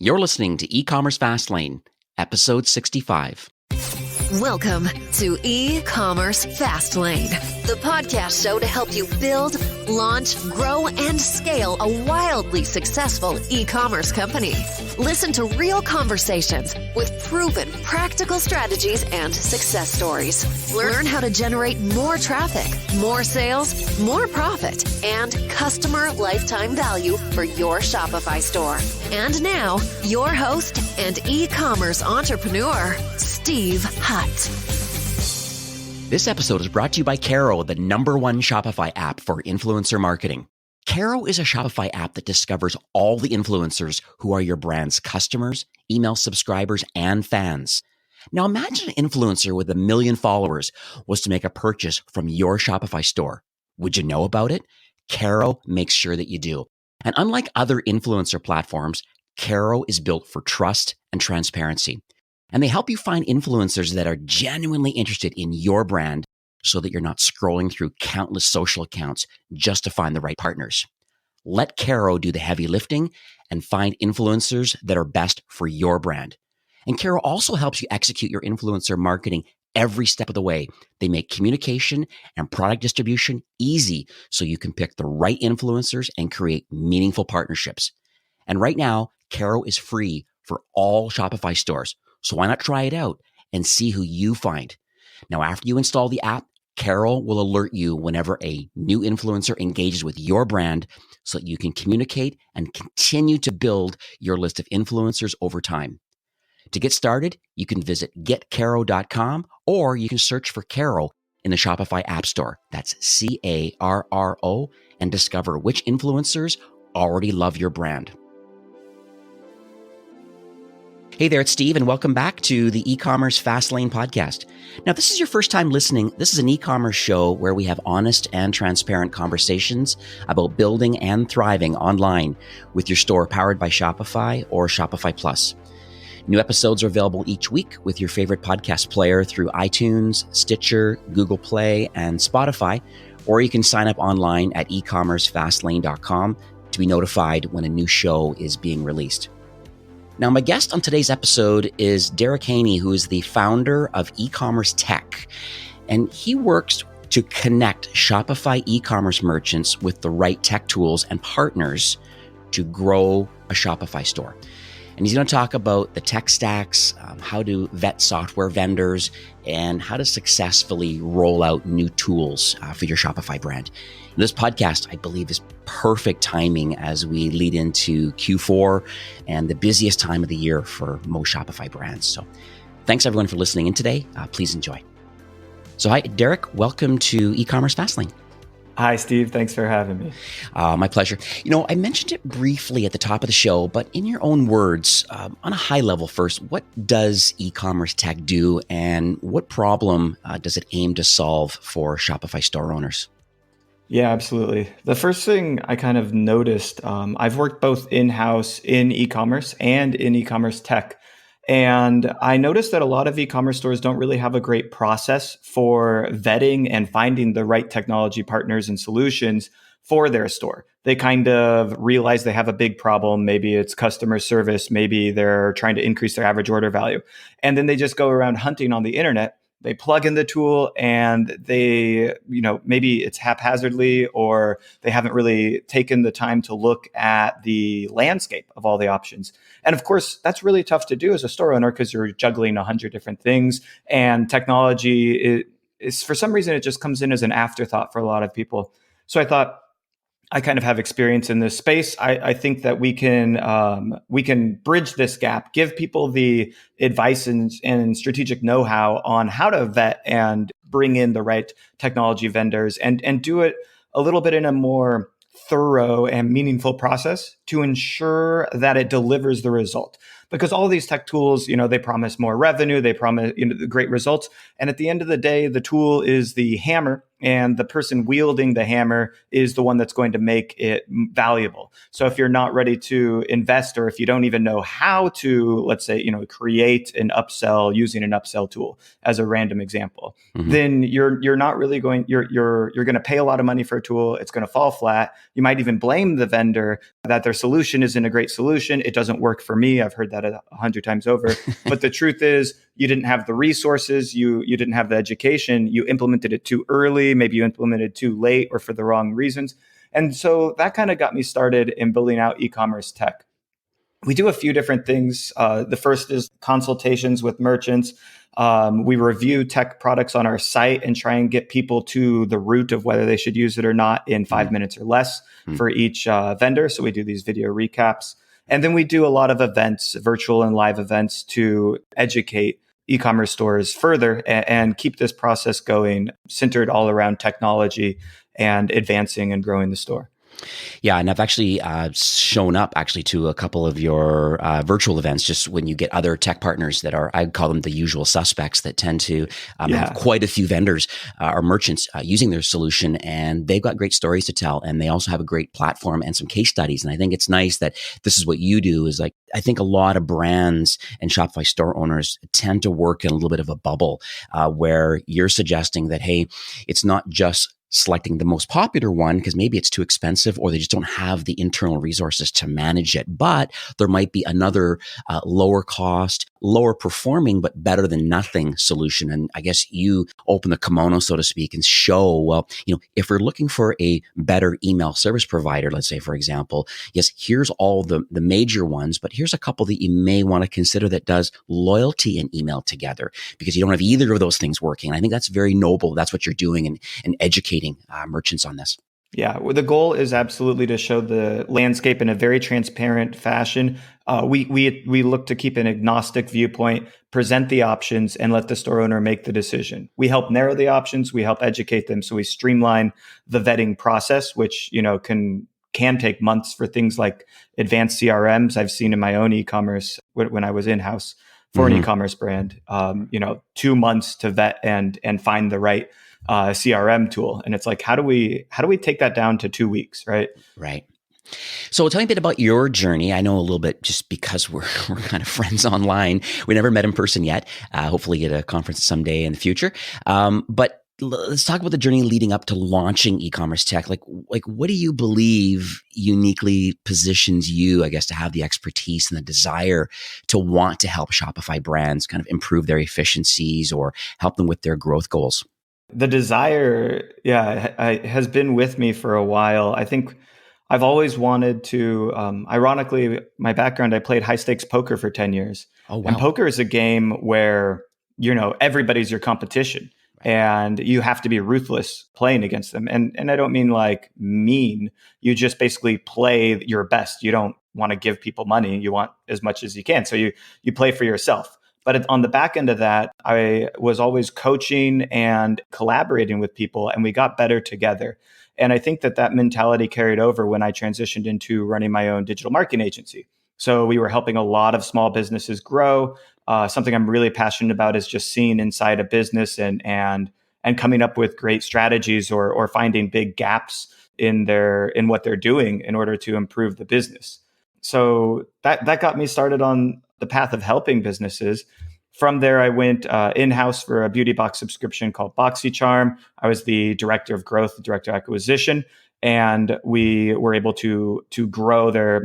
You're listening to E-Commerce Fastlane, episode 65. Welcome to E-Commerce Fastlane, the podcast show to help you build, launch, grow, and scale a wildly successful e-commerce company. Listen to real conversations with proven practical strategies and success stories. Learn how to generate more traffic, more sales, more profit, and customer lifetime value for your Shopify store. And now, your host and e-commerce entrepreneur, Steve Hutt. This episode is brought to you by Caro, the #1 Shopify app for influencer marketing. Caro is a Shopify app that discovers all the influencers who are your brand's customers, email subscribers, and fans. Now imagine an influencer with 1 million followers was to make a purchase from your Shopify store. Would you know about it? Caro makes sure that you do. And unlike other influencer platforms, Caro is built for trust and transparency. And they help you find influencers that are genuinely interested in your brand so that you're not scrolling through countless social accounts just to find the right partners. Let Caro do the heavy lifting and find influencers that are best for your brand. And Caro also helps you execute your influencer marketing every step of the way. They make communication and product distribution easy so you can pick the right influencers and create meaningful partnerships. And right now, Caro is free for all Shopify stores. So why not try it out and see who you find? Now, after you install the app, Caro will alert you whenever a new influencer engages with your brand so that you can communicate and continue to build your list of influencers over time. To get started, you can visit getcaro.com or you can search for Caro in the Shopify App Store. That's Caro, and discover which influencers already love your brand. Hey there, it's Steve, and welcome back to the E-Commerce Fastlane podcast. Now, if this is your first time listening, this is an e-commerce show where we have honest and transparent conversations about building and thriving online with your store powered by Shopify or Shopify Plus. New episodes are available each week with your favorite podcast player through iTunes, Stitcher, Google Play, and Spotify, or you can sign up online at ecommercefastlane.com to be notified when a new show is being released. Now, my guest on today's episode is Derek Haney, who is the founder of E-Commerce Tech, and he works to connect Shopify e-commerce merchants with the right tech tools and partners to grow a Shopify store. And he's going to talk about the tech stacks, how to vet software vendors, and how to successfully roll out new tools for your Shopify brand. And this podcast, I believe, is perfect timing as we lead into Q4 and the busiest time of the year for most Shopify brands. So thanks everyone for listening in today. Please enjoy. So hi, Derek. Welcome to E-Commerce Fastlane. Hi, Steve. Thanks for having me. My pleasure. You know, I mentioned it briefly at the top of the show, but in your own words, on a high level first, what does e-commerce tech do and what problem does it aim to solve for Shopify store owners? Yeah, absolutely. The first thing I kind of noticed, I've worked both in-house in e-commerce and in e-commerce tech. And I noticed that a lot of e-commerce stores don't really have a great process for vetting and finding the right technology partners and solutions for their store. They kind of realize they have a big problem. Maybe it's customer service. Maybe they're trying to increase their average order value. And then they just go around hunting on the internet. They plug in the tool and they, maybe it's haphazardly or they haven't really taken the time to look at the landscape of all the options. And of course, that's really tough to do as a store owner because you're juggling 100 different things. And technology is for some reason, it just comes in as an afterthought for a lot of people. So I thought, I kind of have experience in this space. I think that we can bridge this gap, give people the advice and strategic know-how on how to vet and bring in the right technology vendors and do it a little bit in a more thorough and meaningful process to ensure that it delivers the result. Because all these tech tools, they promise more revenue, they promise great results. And at the end of the day, the tool is the hammer and the person wielding the hammer is the one that's going to make it valuable. So if you're not ready to invest, or if you don't even know how to, let's say, create an upsell using an upsell tool as a random example, then you're not really going, you're going to pay a lot of money for a tool. It's going to fall flat. You might even blame the vendor that they're solution isn't a great solution. It doesn't work for me. I've heard that 100 times over. But the truth is, you didn't have the resources, you didn't have the education, you implemented it too early, maybe you implemented too late or for the wrong reasons. And so that kind of got me started in building out e-commerce tech. We do a few different things. The first is consultations with merchants. We review tech products on our site and try and get people to the root of whether they should use it or not in 5 minutes or less for each vendor. So we do these video recaps. And then we do a lot of events, virtual and live events, to educate e-commerce stores further and keep this process going, centered all around technology and advancing and growing the store. Yeah, and I've actually shown up actually to a couple of your virtual events, just when you get other tech partners that are, I call them the usual suspects, that tend to have quite a few vendors or merchants using their solution, and they've got great stories to tell, and they also have a great platform and some case studies. And I think it's nice that this is what you do. Is like, I think a lot of brands and Shopify store owners tend to work in a little bit of a bubble where you're suggesting that, hey, it's not just selecting the most popular one because maybe it's too expensive or they just don't have the internal resources to manage it. But there might be another lower cost, lower performing, but better than nothing solution. And I guess you open the kimono, so to speak, and show, well, if we're looking for a better email service provider, let's say, for example, yes, here's all the major ones, but here's a couple that you may want to consider that does loyalty and email together, because you don't have either of those things working. And I think that's very noble. That's what you're doing and educating merchants on this. Yeah, well, the goal is absolutely to show the landscape in a very transparent fashion. We look to keep an agnostic viewpoint, present the options, and let the store owner make the decision. We help narrow the options, we help educate them, so we streamline the vetting process, which can take months for things like advanced CRMs. I've seen in my own e-commerce when I was in-house for an e-commerce brand, 2 months to vet and find the right CRM tool. And it's like, how do we take that down to 2 weeks, right? Right. So tell me a bit about your journey. I know a little bit just because we're kind of friends online. We never met in person yet. Hopefully at a conference someday in the future. But let's talk about the journey leading up to launching e-commerce tech. Like what do you believe uniquely positions you, I guess, to have the expertise and the desire to want to help Shopify brands kind of improve their efficiencies or help them with their growth goals? The desire, has been with me for a while. I think I've always wanted to, ironically, my background, I played high stakes poker for 10 years. Oh, wow. And poker is a game where, everybody's your competition. Right. And you have to be ruthless playing against them. And I don't mean like mean. You just basically play your best. You don't want to give people money. You want as much as you can. So you play for yourself. But on the back end of that, I was always coaching and collaborating with people, and we got better together. And I think that mentality carried over when I transitioned into running my own digital marketing agency. So we were helping a lot of small businesses grow. Something I'm really passionate about is just seeing inside a business and coming up with great strategies or finding big gaps in what they're doing in order to improve the business. So that got me started on the path of helping businesses. From there, I went in-house for a beauty box subscription called BoxyCharm. I was the director of growth, the director of acquisition, and we were able to grow their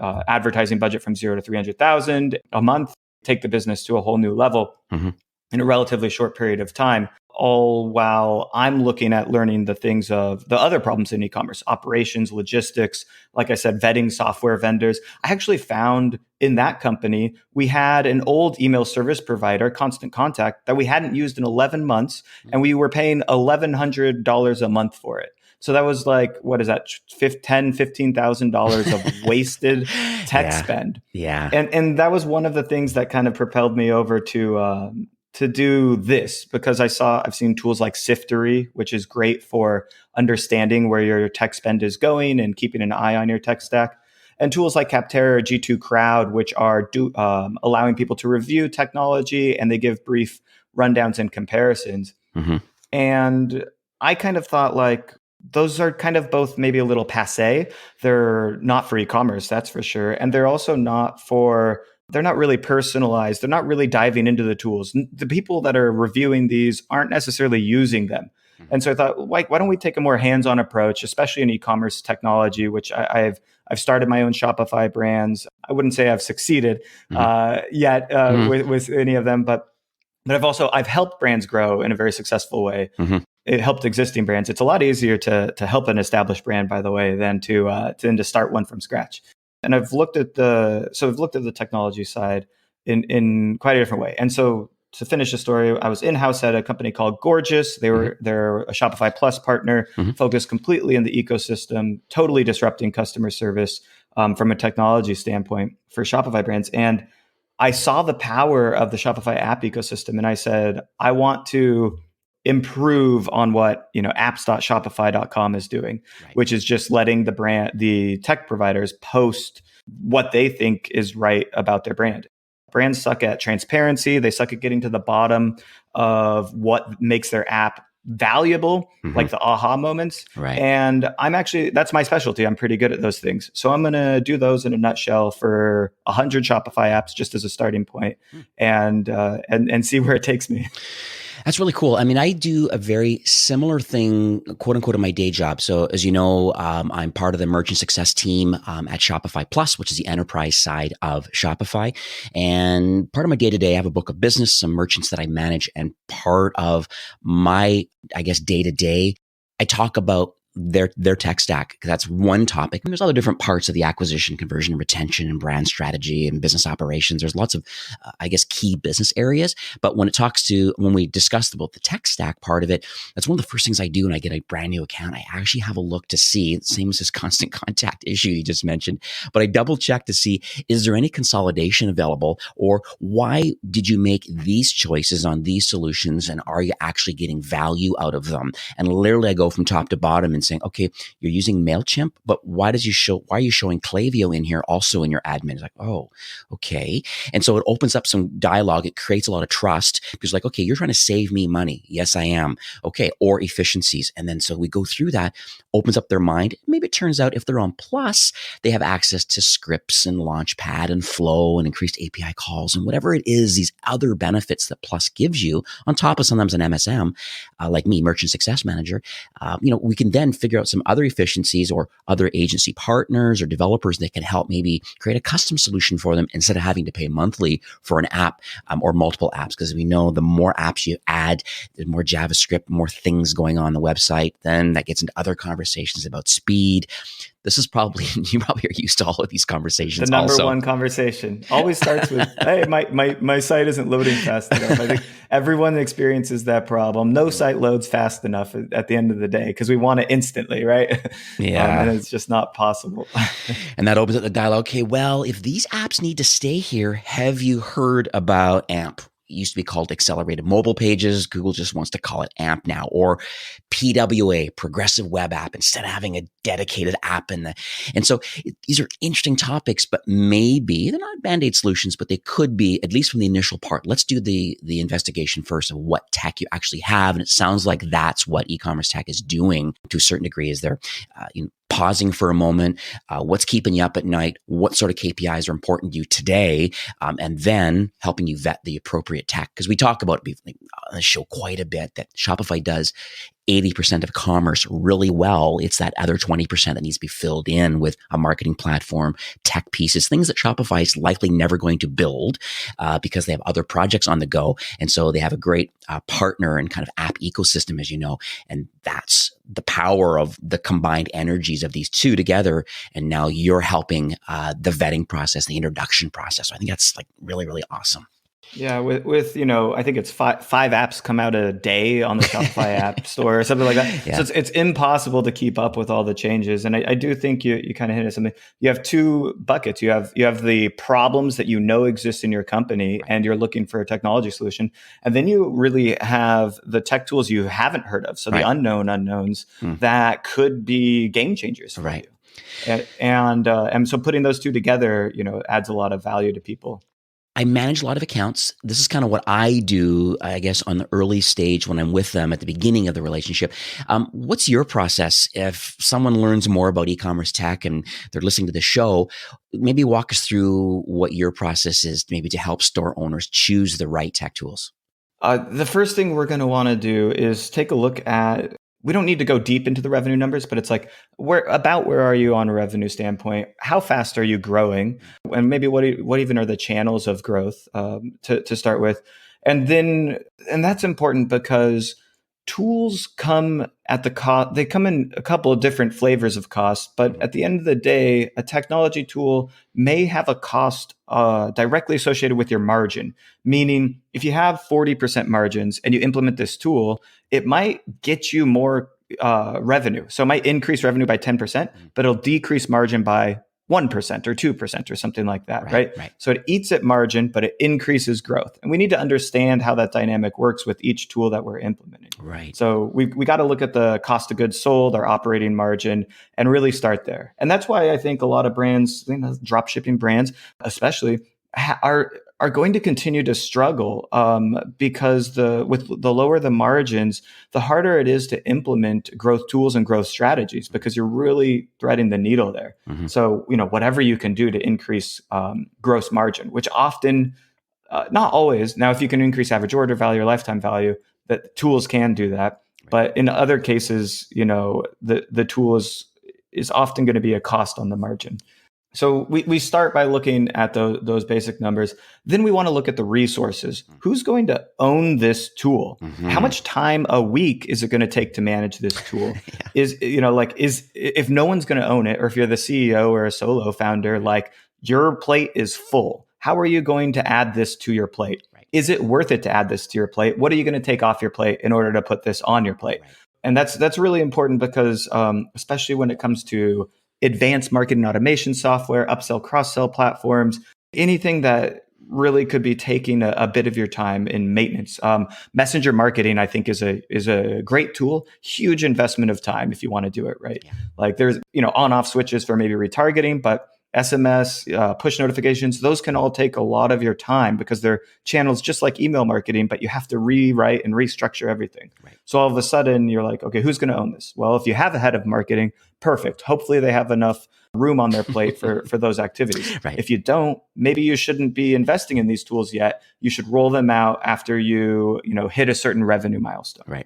advertising budget from 0 to 300,000 a month, take the business to a whole new level in a relatively short period of time. All while I'm looking at learning the things of the other problems in e-commerce, operations, logistics, like I said, vetting software vendors. I actually found in that company, we had an old email service provider, Constant Contact, that we hadn't used in 11 months, and we were paying $1,100 a month for it. So that was like, what is that, $15,000 of wasted tech spend. Yeah. And that was one of the things that kind of propelled me over to do this, because I've seen tools like Siftery, which is great for understanding where your tech spend is going and keeping an eye on your tech stack. And tools like Capterra or G2 Crowd, which are allowing people to review technology, and they give brief rundowns and comparisons. And I kind of thought like, those are kind of both maybe a little passé. They're not for e-commerce, that's for sure. And they're also they're not really personalized. They're not really diving into the tools. The people that are reviewing these aren't necessarily using them. And so I thought, why don't we take a more hands-on approach, especially in e-commerce technology, which I've started my own Shopify brands. I wouldn't say I've succeeded yet with any of them, but I've helped brands grow in a very successful way. It helped existing brands. It's a lot easier to help an established brand, by the way, than to start one from scratch. And I've looked at the technology side in quite a different way. And so to finish the story, I was in-house at a company called Gorgeous. They're a Shopify Plus partner, focused completely in the ecosystem, totally disrupting customer service from a technology standpoint for Shopify brands. And I saw the power of the Shopify app ecosystem, and I said, I want to improve on what apps.shopify.com is doing, which is just letting the tech providers post what they think is right about their brand. Brands suck at transparency. They suck at getting to the bottom of what makes their app valuable, like the aha moments. And that's my specialty. I'm pretty good at those things. So I'm going to do those in a nutshell for 100 Shopify apps, just as a starting point, and see where it takes me. That's really cool. I mean, I do a very similar thing, quote unquote, in my day job. So as you know, I'm part of the merchant success team at Shopify Plus, which is the enterprise side of Shopify. And part of my day to day, I have a book of business, some merchants that I manage. And part of my, day to day, I talk about their tech stack. That's one topic. And there's other different parts of the acquisition, conversion, retention, and brand strategy and business operations. There's lots of, key business areas. But when we discussed about the tech stack part of it, that's one of the first things I do when I get a brand new account. I actually have a look to see, same as this constant contact issue you just mentioned, but I double check to see, is there any consolidation available, or why did you make these choices on these solutions, and are you actually getting value out of them? And literally I go from top to bottom and saying, okay, you're using MailChimp, but why are you showing Klaviyo in here also in your admin? It's like, oh, okay. And so it opens up some dialogue. It creates a lot of trust because okay, you're trying to save me money. Yes, I am. Okay. Or efficiencies. And then so we go through that, opens up their mind. Maybe it turns out if they're on Plus, they have access to scripts and Launchpad and Flow and increased API calls and whatever it is, these other benefits that Plus gives you on top of sometimes an MSM, like me, Merchant Success Manager. We can then figure out some other efficiencies or other agency partners or developers that can help maybe create a custom solution for them instead of having to pay monthly for an app or multiple apps. Because we know the more apps you add, the more JavaScript, more things going on the website, then that gets into other conversations about speed. This is you probably are used to all of these conversations. The number one conversation always starts with, hey, my site isn't loading fast enough. I think everyone experiences that problem. No site loads fast enough at the end of the day because we want it instantly, right? Yeah. And it's just not possible. And that opens up the dialogue. Okay, well, if these apps need to stay here, have you heard about AMP? It used to be called Accelerated Mobile Pages. Google just wants to call it AMP now, or PWA, Progressive Web App, instead of having a dedicated app. And so these are interesting topics, but maybe they're not Band-Aid solutions, but they could be, at least from the initial part. Let's do the investigation first of what tech you actually have. And it sounds like that's what e-commerce tech is doing to a certain degree. Is they're pausing for a moment, what's keeping you up at night, what sort of KPIs are important to you today, and then helping you vet the appropriate tech. Because we talk about it on the show quite a bit that Shopify does 80% of commerce really well. It's that other 20% that needs to be filled in with a marketing platform, tech pieces, things that Shopify is likely never going to build because they have other projects on the go. And so they have a great partner and kind of app ecosystem, as you know, and that's the power of the combined energies of these two together. And now you're helping the vetting process, the introduction process. So I think that's really, really awesome. Yeah, with I think it's five apps come out a day on the Shopify App Store or something like that. Yeah. So it's impossible to keep up with all the changes. And I do think you kind of hit at something. You have two buckets. You have the problems that exist in your company, and you're looking for a technology solution. And then you really have the tech tools you haven't heard of. So the unknown unknowns that could be game changers for you. And so putting those two together, adds a lot of value to people. I manage a lot of accounts. This is kind of what I do, I guess, on the early stage when I'm with them at the beginning of the relationship. What's your process? If someone learns more about e-commerce tech and they're listening to the show, maybe walk us through what your process is, maybe to help store owners choose the right tech tools. The first thing we're going to want to do is take a look at, we don't need to go deep into the revenue numbers, but it's like, where are you on a revenue standpoint? How fast are you growing? And maybe what even are the channels of growth to start with? And then, and that's important because tools come at the cost, they come in a couple of different flavors of cost, but at the end of the day, a technology tool may have a cost directly associated with your margin. Meaning, if you have 40% margins and you implement this tool, it might get you more revenue. So it might increase revenue by 10%, but it'll decrease margin by 1% or 2% or something like that, right? So it eats at margin, but it increases growth. And we need to understand how that dynamic works with each tool that we're implementing. Right. So we got to look at the cost of goods sold, our operating margin, and really start there. And that's why I think a lot of brands, drop shipping brands especially, are going to continue to struggle because with the lower the margins, the harder it is to implement growth tools and growth strategies because you're really threading the needle there. So, whatever you can do to increase gross margin, which often, not always. Now, if you can increase average order value or lifetime value, that tools can do that. But in other cases, the tool is often going to be a cost on the margin. So we start by looking at those basic numbers. Then we want to look at the resources. Who's going to own this tool? How much time a week is it going to take to manage this tool? If no one's going to own it, or if you're the CEO or a solo founder, like your plate is full. How are you going to add this to your plate? Is it worth it to add this to your plate? What are you going to take off your plate in order to put this on your plate? And that's really important because especially when it comes to advanced marketing automation software, upsell, cross-sell platforms, anything that really could be taking a bit of your time in maintenance. Messenger marketing, I think, is a great tool. Huge investment of time if you want to do it right. Like there's on-off switches for maybe retargeting, but SMS, push notifications, those can all take a lot of your time because they're channels just like email marketing, but you have to rewrite and restructure everything. So all of a sudden you're like, okay, who's going to own this? Well, if you have a head of marketing, perfect. Hopefully they have enough room on their plate for those activities. If you don't, maybe you shouldn't be investing in these tools yet. You should roll them out after you hit a certain revenue milestone.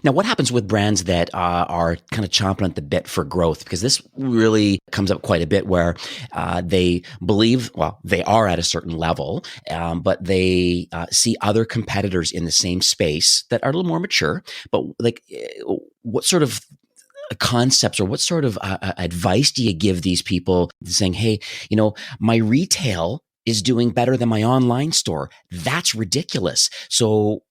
Now, what happens with brands that are kind of chomping at the bit for growth? Because this really comes up quite a bit where they believe, they are at a certain level, but they see other competitors in the same space that are a little more mature. But what sort of concepts or what sort of advice do you give these people saying, hey, my retail is doing better than my online store? That's ridiculous. So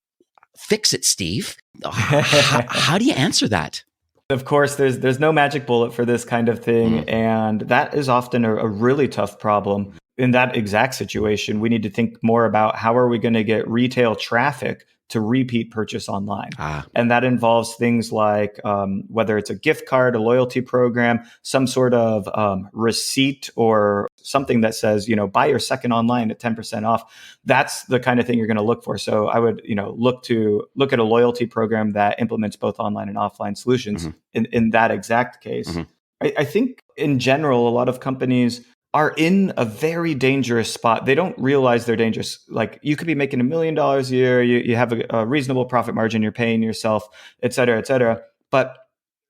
fix it, Steve. How do you answer that? Of course, there's no magic bullet for this kind of thing. And that is often a really tough problem. In that exact situation, we need to think more about how are we going to get retail traffic to repeat purchase online. And that involves things like whether it's a gift card, a loyalty program, some sort of receipt or something that says, buy your second online at 10% off. That's the kind of thing you're going to look for. So I would, look at a loyalty program that implements both online and offline solutions in that exact case. I think in general, a lot of companies are in a very dangerous spot. They don't realize they're dangerous. Like you could be making $1 million a year. You have a reasonable profit margin. You're paying yourself, et cetera, et cetera. But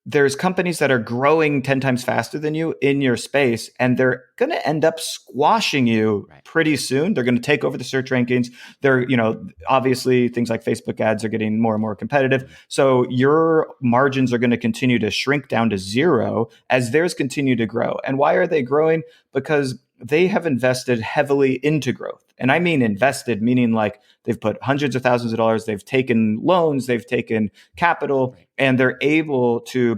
there's companies that are growing 10 times faster than you in your space, and they're going to end up squashing you pretty soon. They're going to take over the search rankings. They're, obviously things like Facebook ads are getting more and more competitive. So your margins are going to continue to shrink down to zero as theirs continue to grow. And why are they growing? Because they have invested heavily into growth. And I mean invested, meaning like they've put hundreds of thousands of dollars, they've taken loans, they've taken capital, and they're able to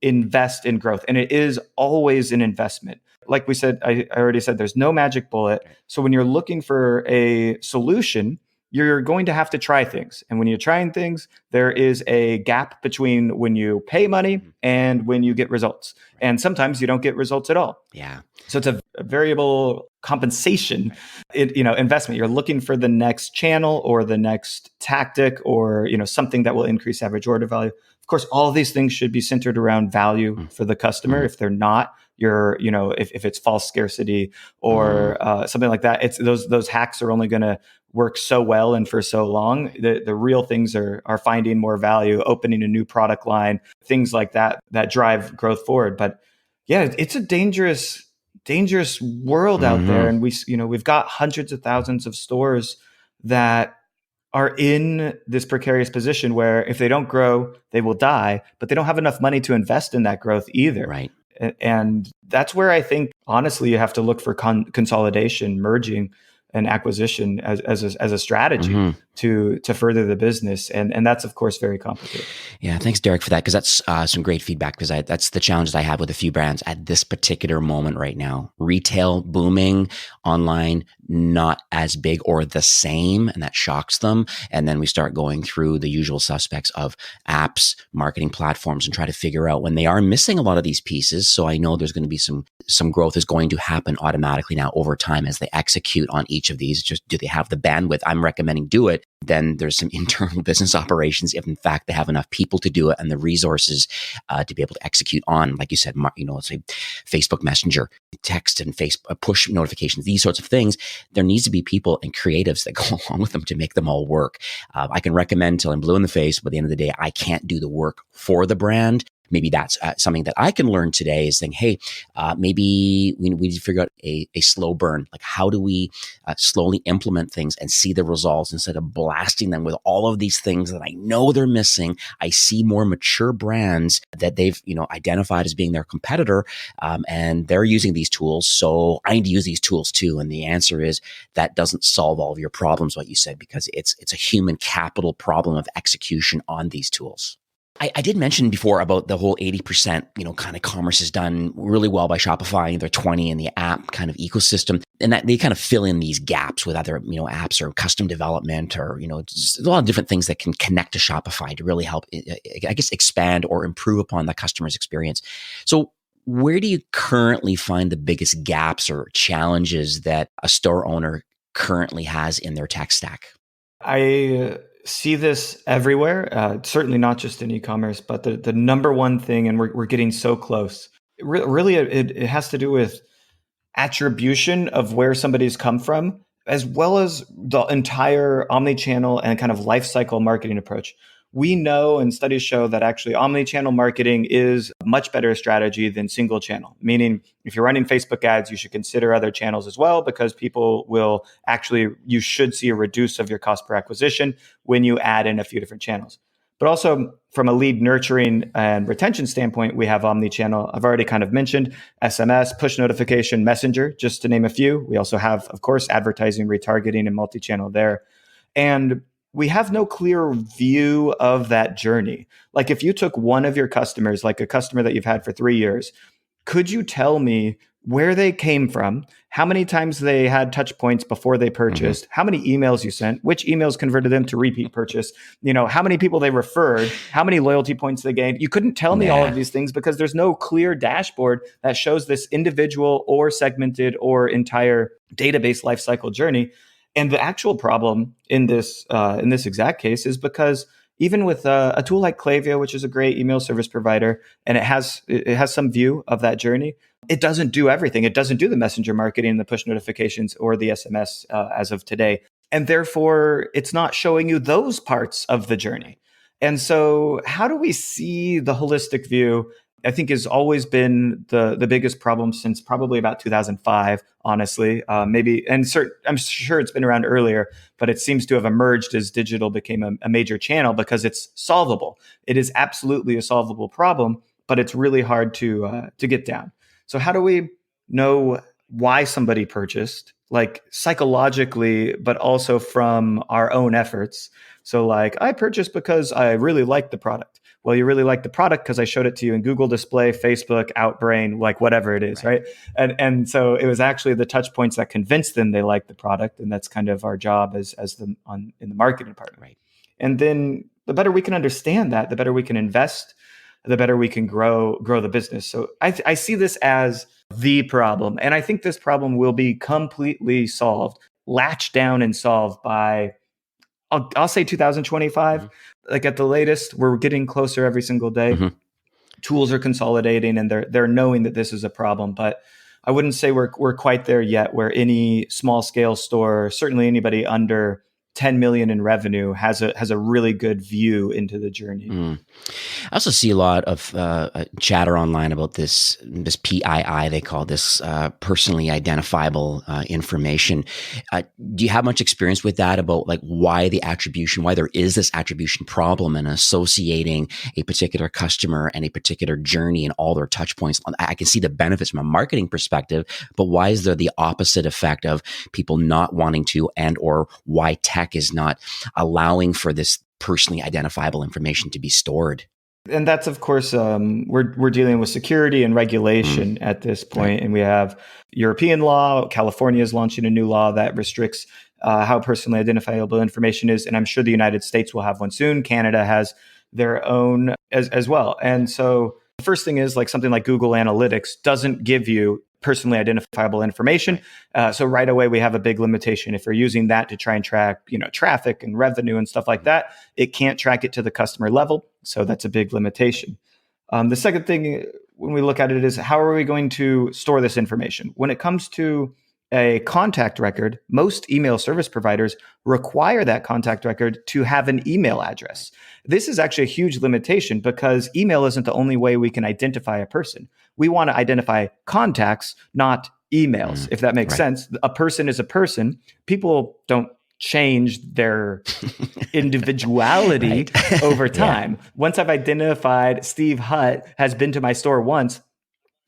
invest in growth. And it is always an investment. Like we said, I already said, there's no magic bullet. So when you're looking for a solution, you're going to have to try things. And when you're trying things, there is a gap between when you pay money and when you get results. And sometimes you don't get results at all. So it's a variable compensation, investment. You're looking for the next channel or the next tactic or, something that will increase average order value. Of course, all of these things should be centered around value for the customer. If they're not, if it's false scarcity or Mm. something like that. It's those hacks are only going to work so well and for so long. The real things are finding more value, opening a new product line, things like that drive growth forward. But yeah, it's a dangerous world out there, Mhm. and we've got hundreds of thousands of stores that are in this precarious position where if they don't grow, they will die, but they don't have enough money to invest in that growth either. Right. And that's where I think, honestly, you have to look for consolidation, merging, and acquisition as a strategy Mhm. to further the business. And that's, of course, very complicated. Yeah, thanks, Derek, for that, because that's some great feedback. Because that's the challenge that I have with a few brands at this particular moment right now. Retail booming, online not as big or the same, and that shocks them. And then we start going through the usual suspects of apps, marketing platforms, and try to figure out when they are missing a lot of these pieces. So I know there's going to be some growth is going to happen automatically now over time as they execute on each of these. Just do they have the bandwidth? I'm recommending do it. Then there's some internal business operations if in fact they have enough people to do it and the resources to be able to execute on, like you said, let's say Facebook Messenger, text and Facebook push notifications, these sorts of things. There needs to be people and creatives that go along with them to make them all work. I can recommend till I'm blue in the face, but at the end of the day, I can't do the work for the brand. Maybe that's something that I can learn today is saying, hey, maybe we need to figure out a slow burn. Like, how do we slowly implement things and see the results instead of blasting them with all of these things that I know they're missing? I see more mature brands that they've, identified as being their competitor, and they're using these tools. So I need to use these tools too. And the answer is that doesn't solve all of your problems, what you said, because it's a human capital problem of execution on these tools. I did mention before about the whole 80%, kind of commerce is done really well by Shopify. They're 20 in the app kind of ecosystem, and that they kind of fill in these gaps with other, apps or custom development or, just a lot of different things that can connect to Shopify to really help, I guess, expand or improve upon the customer's experience. So where do you currently find the biggest gaps or challenges that a store owner currently has in their tech stack? I see this everywhere, certainly not just in e-commerce, but the number one thing, and we're getting so close. Really, it has to do with attribution of where somebody's come from, as well as the entire omni-channel and kind of life cycle marketing approach. We know and studies show that actually omni-channel marketing is a much better strategy than single channel, meaning if you're running Facebook ads, you should consider other channels as well, because you should see a reduce of your cost per acquisition when you add in a few different channels. But also from a lead nurturing and retention standpoint, we have omni-channel. I've already kind of mentioned SMS, push notification, messenger, just to name a few. We also have, of course, advertising, retargeting, and multi-channel there. And we have no clear view of that journey. Like if you took one of your customers, like a customer that you've had for 3 years, could you tell me where they came from, how many times they had touch points before they purchased, how many emails you sent, which emails converted them to repeat purchase, how many people they referred, how many loyalty points they gained? You couldn't tell me all of these things because there's no clear dashboard that shows this individual or segmented or entire database lifecycle journey. And the actual problem in this exact case is because even with a tool like Klaviyo, which is a great email service provider, and it has some view of that journey, it doesn't do everything. It doesn't do the messenger marketing, the push notifications, or the SMS as of today. And therefore, it's not showing you those parts of the journey. And so how do we see the holistic view? I think has always been the biggest problem since probably about 2005, honestly. I'm sure it's been around earlier, but it seems to have emerged as digital became a major channel because it's solvable. It is absolutely a solvable problem, but it's really hard to get down. So how do we know why somebody purchased, like psychologically, but also from our own efforts? So like, I purchased because I really liked the product. Well, you really like the product because I showed it to you in Google Display, Facebook, Outbrain, like whatever it is, right? And so it was actually the touch points that convinced them they liked the product, and that's kind of our job in the marketing department. Right. And then the better we can understand that, the better we can invest, the better we can grow the business. So I see this as the problem, and I think this problem will be completely solved, latched down and solved by I'll say 2025. Like at the latest, we're getting closer every single day. tools are consolidating and they're knowing that this is a problem. But I wouldn't say we're quite there yet where any small scale store, certainly anybody under 10 million in revenue, has a really good view into the journey. I also see a lot of chatter online about this PII, they call this personally identifiable information. Do you have much experience with that, about like why there is this attribution problem and associating a particular customer and a particular journey and all their touch points? I can see the benefits from a marketing perspective, but why is there the opposite effect of people not wanting to, and or why tech is not allowing for this personally identifiable information to be stored? And that's, of course, we're dealing with security and regulation at this point. And we have European law. California is launching a new law that restricts how personally identifiable information is. And I'm sure the United States will have one soon. Canada has their own as well. And so the first thing is, like, something like Google Analytics doesn't give you personally identifiable information. So right away, we have a big limitation. If you're using that to try and track, traffic and revenue and stuff like that, it can't track it to the customer level. So that's a big limitation. The second thing, when we look at it, is how are we going to store this information? When it comes to a contact record, most email service providers require that contact record to have an email address. This is actually a huge limitation because email isn't the only way we can identify a person. We want to identify contacts, not emails, if that makes sense. A person is a person. People don't change their individuality over time. Once I've identified Steve Hutt has been to my store once,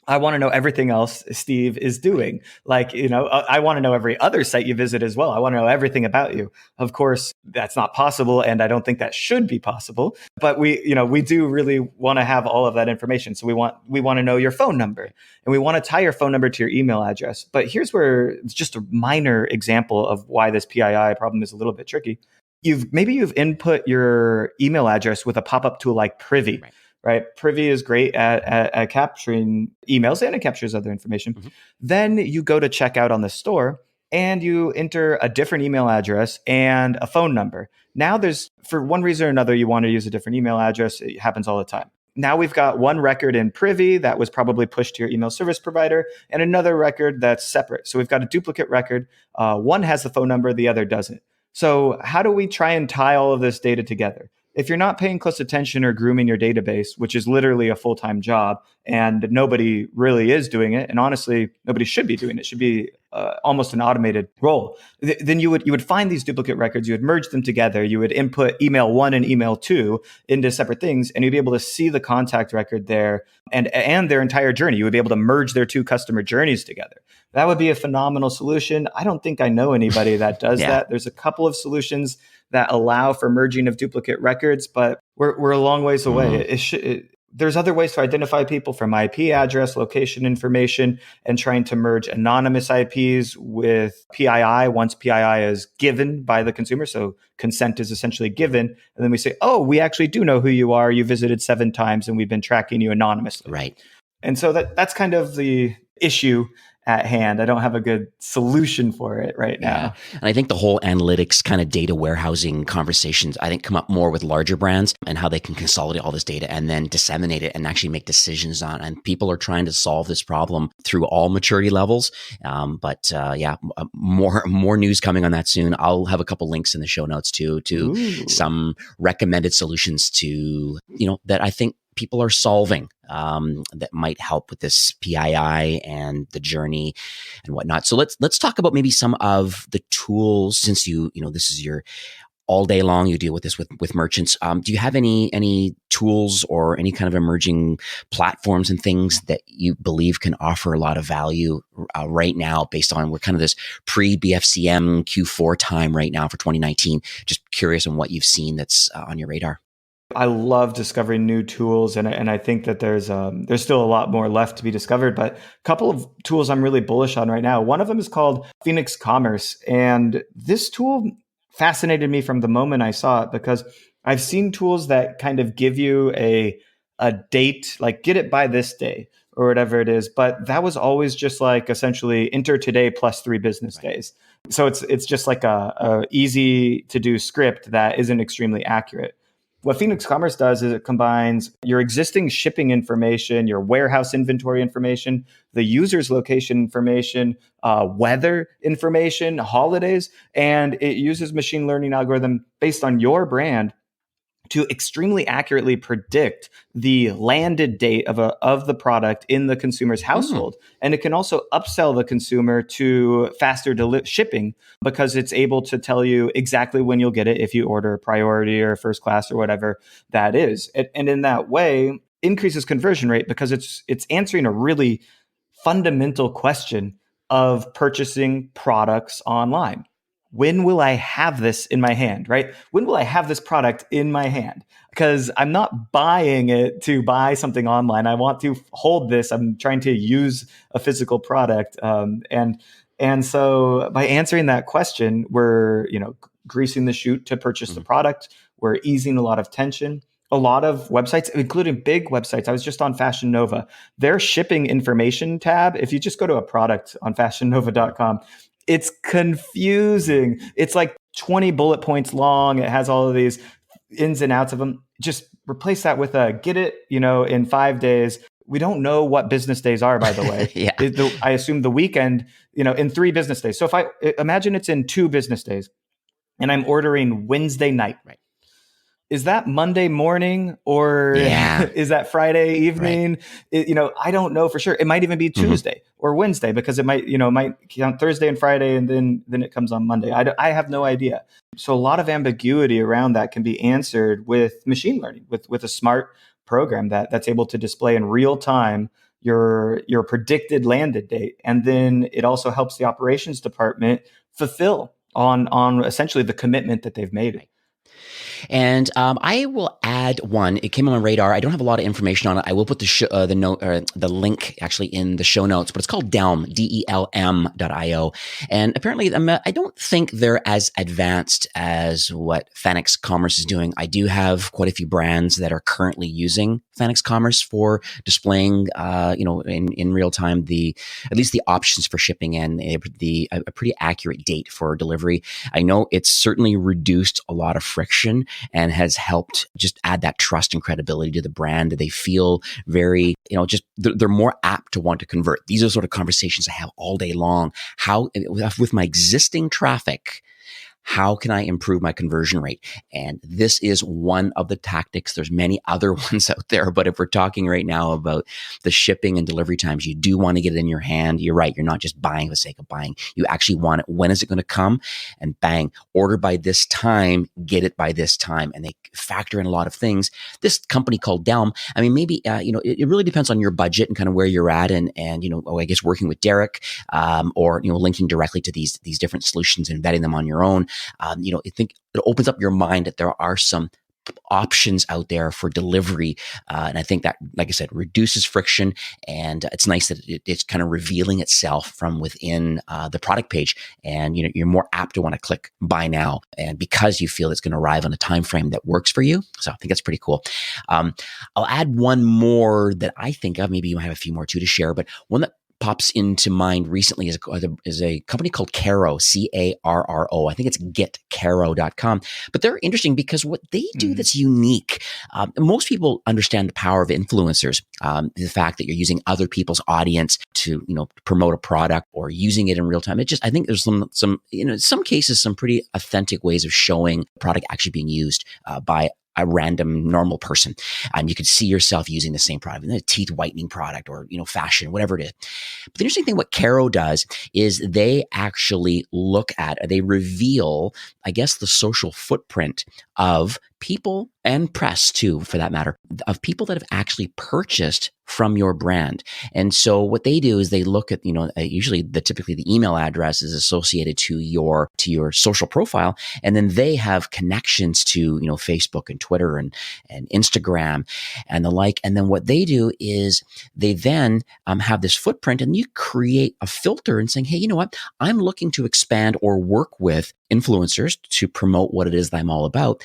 I want to know everything else Steve is doing. Like, I want to know every other site you visit as well. I want to know everything about you. Of course, that's not possible. And I don't think that should be possible. But we do really want to have all of that information. So we want to know your phone number, and we want to tie your phone number to your email address. But here's where it's just a minor example of why this PII problem is a little bit tricky. You've input your email address with a pop-up tool like Privy. Right? Privy is great at capturing emails, and it captures other information. Then you go to check out on the store and you enter a different email address and a phone number. Now for one reason or another, you want to use a different email address. It happens all the time. Now we've got one record in Privy that was probably pushed to your email service provider, and another record that's separate. So we've got a duplicate record. One has the phone number, the other doesn't. So how do we try and tie all of this data together? If you're not paying close attention or grooming your database, which is literally a full-time job, and nobody really is doing it, and honestly, nobody should be doing it. It should be almost an automated role. Then you would find these duplicate records, you would merge them together, you would input email 1 and email 2 into separate things, and you'd be able to see the contact record there and their entire journey. You would be able to merge their two customer journeys together. That would be a phenomenal solution. I don't think I know anybody that does that. There's a couple of solutions that allow for merging of duplicate records, but we're a long ways away. There's other ways to identify people, from IP address, location information, and trying to merge anonymous IPs with PII once PII is given by the consumer. So consent is essentially given. And then we say, oh, we actually do know who you are. You visited 7 times and we've been tracking you anonymously. Right. And so that's kind of the issue at hand. I don't have a good solution for it right now. And I think the whole analytics kind of data warehousing conversations, I think, come up more with larger brands and how they can consolidate all this data and then disseminate it and actually make decisions on. And people are trying to solve this problem through all maturity levels. More news coming on that soon. I'll have a couple links in the show notes to some recommended solutions to, that I think people are solving that might help with this PII and the journey and whatnot. So let's talk about maybe some of the tools, since this is your all day long, you deal with this with merchants. Do you have any tools or any kind of emerging platforms and things that you believe can offer a lot of value right now, based on we're kind of this pre-BFCM Q4 time right now for 2019? Just curious on what you've seen that's on your radar. I love discovering new tools, and I think that there's still a lot more left to be discovered. But a couple of tools I'm really bullish on right now. One of them is called Phoenix Commerce, and this tool fascinated me from the moment I saw it, because I've seen tools that kind of give you a date, like get it by this day or whatever it is, but that was always just like essentially enter today plus 3 business days. So it's just like a easy to do script that isn't extremely accurate. What Phoenix Commerce does is it combines your existing shipping information, your warehouse inventory information, the user's location information, weather information, holidays, and it uses machine learning algorithm based on your brand to extremely accurately predict the landed date of the product in the consumer's household. And it can also upsell the consumer to faster shipping because it's able to tell you exactly when you'll get it if you order priority or first class or whatever that is. And in that way, increases conversion rate because it's answering a really fundamental question of purchasing products online. When will I have this in my hand, right? When will I have this product in my hand? Because I'm not buying it to buy something online. I want to hold this. I'm trying to use a physical product. And so by answering that question, we're, greasing the chute to purchase the product. We're easing a lot of tension. A lot of websites, including big websites. I was just on Fashion Nova. Their shipping information tab, if you just go to a product on fashionnova.com, it's confusing. It's like 20 bullet points long. It has all of these ins and outs of them. Just replace that with a get it, in 5 days. We don't know what business days are, by the way. Yeah. I assume the weekend, in 3 business days. So if I imagine it's in 2 business days and I'm ordering Wednesday night, Right. Is that Monday morning or is that Friday evening? Right. I don't know for sure. It might even be Tuesday or Wednesday because it might count Thursday and Friday and then it comes on Monday. I have no idea. So a lot of ambiguity around that can be answered with machine learning, with a smart program that's able to display in real time your predicted landed date. And then it also helps the operations department fulfill on essentially the commitment that they've made. Right. And I will add one. It came on my radar. I don't have a lot of information on it. I will put the note or the link actually in the show notes, but it's called Delm, DELM.io. And apparently, I don't think they're as advanced as what Phoenix Commerce is doing. I do have quite a few brands that are currently using Phoenix Commerce for displaying, in real time at least the options for shipping and a pretty accurate date for delivery. I know it's certainly reduced a lot of friction and has helped just add that trust and credibility to the brand. They feel very, they're more apt to want to convert. These are sort of conversations I have all day long. How, with my existing traffic, how can I improve my conversion rate? And this is one of the tactics. There's many other ones out there, but if we're talking right now about the shipping and delivery times, you do want to get it in your hand. You're right. You're not just buying for the sake of buying. You actually want it. When is it going to come? And bang, order by this time, get it by this time. And they factor in a lot of things. This company called Delm, maybe, it really depends on your budget and kind of where you're at. And I guess working with Derek, or, linking directly to these different solutions and vetting them on your own. I think it opens up your mind that there are some options out there for delivery. And I think that, like I said, reduces friction. And it's nice that it's kind of revealing itself from within the product page. And, you're more apt to want to click buy now. And because you feel it's going to arrive on a time frame that works for you. So I think that's pretty cool. I'll add one more that I think of. Maybe you might have a few more too to share, but one that pops into mind recently is a company called Carro, Carro. I think it's getcarro.com. But they're interesting because what they do that's unique. Most people understand the power of influencers, the fact that you're using other people's audience to, promote a product or using it in real time. I think there's some in some cases, some pretty authentic ways of showing the product actually being used by a random normal person. And you could see yourself using the same product, a teeth whitening product or, fashion, whatever it is. But the interesting thing what Carro does is they actually they reveal, I guess, the social footprint of people and press too, for that matter, of people that have actually purchased from your brand. And so what they do is they look at, usually typically the email address is associated to your social profile. And then they have connections to, Facebook and Twitter and Instagram and the like. And then what they do is they then have this footprint and you create a filter and saying, hey, you know what? I'm looking to expand or work with influencers to promote what it is that I'm all about.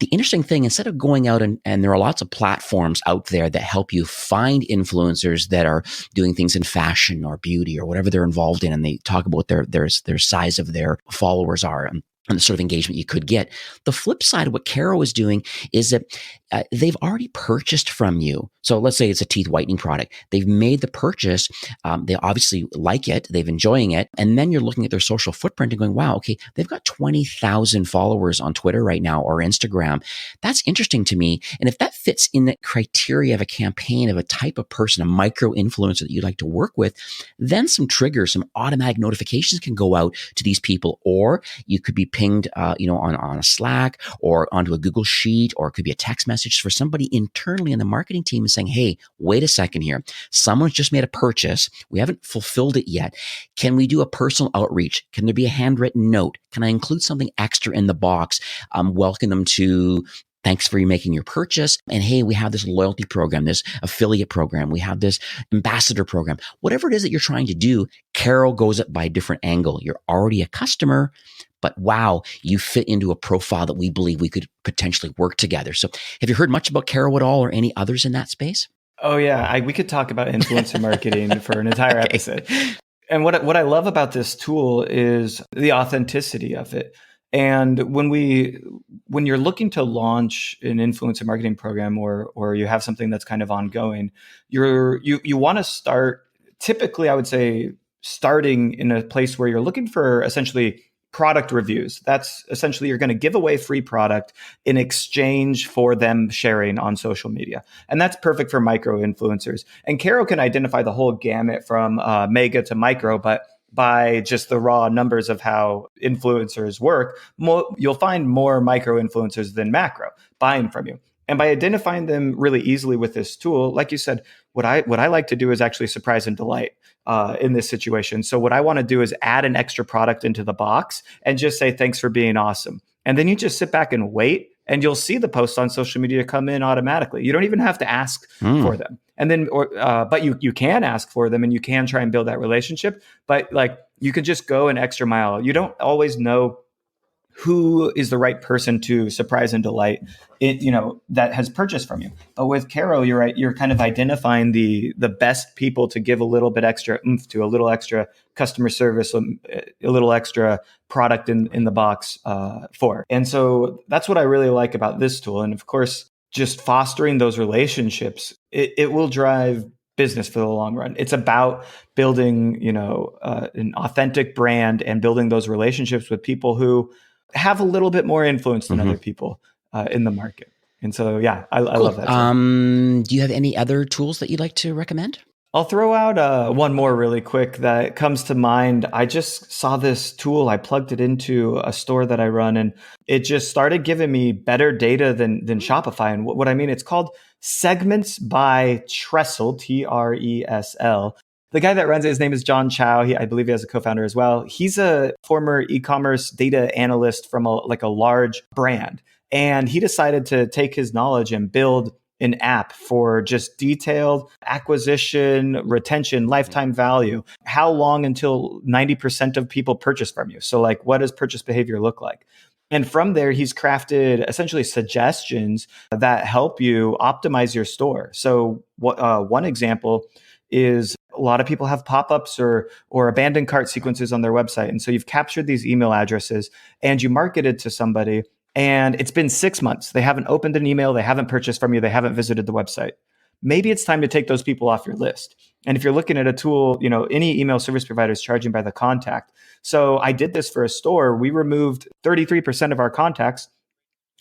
The interesting thing, instead of going out and there are lots of platforms out there that help you find influencers that are doing things in fashion or beauty or whatever they're involved in, and they talk about their size of their followers are. and the sort of engagement you could get. The flip side of what Caro is doing is that they've already purchased from you. So let's say it's a teeth whitening product. They've made the purchase. They obviously like it. They've enjoying it. And then you're looking at their social footprint and going, wow, okay, they've got 20,000 followers on Twitter right now or Instagram. That's interesting to me. And if that fits in the criteria of a campaign of a type of person, a micro influencer that you'd like to work with, then some triggers, some automatic notifications can go out to these people, or you could be pinged, on a Slack or onto a Google Sheet, or it could be a text message for somebody internally in the marketing team saying, hey, wait a second here. Someone's just made a purchase. We haven't fulfilled it yet. Can we do a personal outreach? Can there be a handwritten note? Can I include something extra in the box? Welcome them to thanks for you making your purchase. And hey, we have this loyalty program, this affiliate program. We have this ambassador program. Whatever it is that you're trying to do, Caro goes it by a different angle. You're already a customer, but wow, you fit into a profile that we believe we could potentially work together. So have you heard much about Caro at all or any others in that space? Oh yeah, we could talk about influencer marketing for an entire episode. And what I love about this tool is the authenticity of it. And when you're looking to launch an influencer marketing program or you have something that's kind of ongoing, you want to start, typically I would say, starting in a place where you're looking for essentially product reviews. That's essentially, you're going to give away free product in exchange for them sharing on social media. And that's perfect for micro influencers. And Caro can identify the whole gamut from mega to micro, but by just the raw numbers of how influencers work, you'll find more micro influencers than macro buying from you. And by identifying them really easily with this tool, like you said, what I like to do is actually surprise and delight in this situation. So what I want to do is add an extra product into the box and just say, thanks for being awesome. And then you just sit back and wait, and you'll see the posts on social media come in automatically. You don't even have to ask for them. And then, but you can ask for them, and you can try and build that relationship. But like, you could just go an extra mile. You don't always know who is the right person to surprise and delight that has purchased from you. But with Caro, you're right. You're kind of identifying the best people to give a little bit extra oomph to, a little extra customer service, a little extra product in the box for. And so that's what I really like about this tool. And of course, just fostering those relationships, it will drive business for the long run. It's about building, an authentic brand and building those relationships with people who have a little bit more influence than other people in the market. And so, yeah, I love that. Do you have any other tools that you'd like to recommend? I'll throw out one more really quick that comes to mind. I just saw this tool. I plugged it into a store that I run, and it just started giving me better data than Shopify. And what I mean, it's called Segments by Trestle, Tresl. The guy that runs it, his name is John Chow. I believe he has a co-founder as well. He's a former e-commerce data analyst from a large brand. And he decided to take his knowledge and build an app for just detailed acquisition, retention, lifetime value. How long until 90% of people purchase from you? So like, what does purchase behavior look like? And from there, he's crafted essentially suggestions that help you optimize your store. So one example is a lot of people have pop-ups or abandoned cart sequences on their website. And so you've captured these email addresses and you marketed to somebody, and it's been 6 months. They haven't opened an email. They haven't purchased from you. They haven't visited the website. Maybe it's time to take those people off your list. And if you're looking at a tool, any email service provider is charging by the contact. So I did this for a store. We removed 33% of our contacts.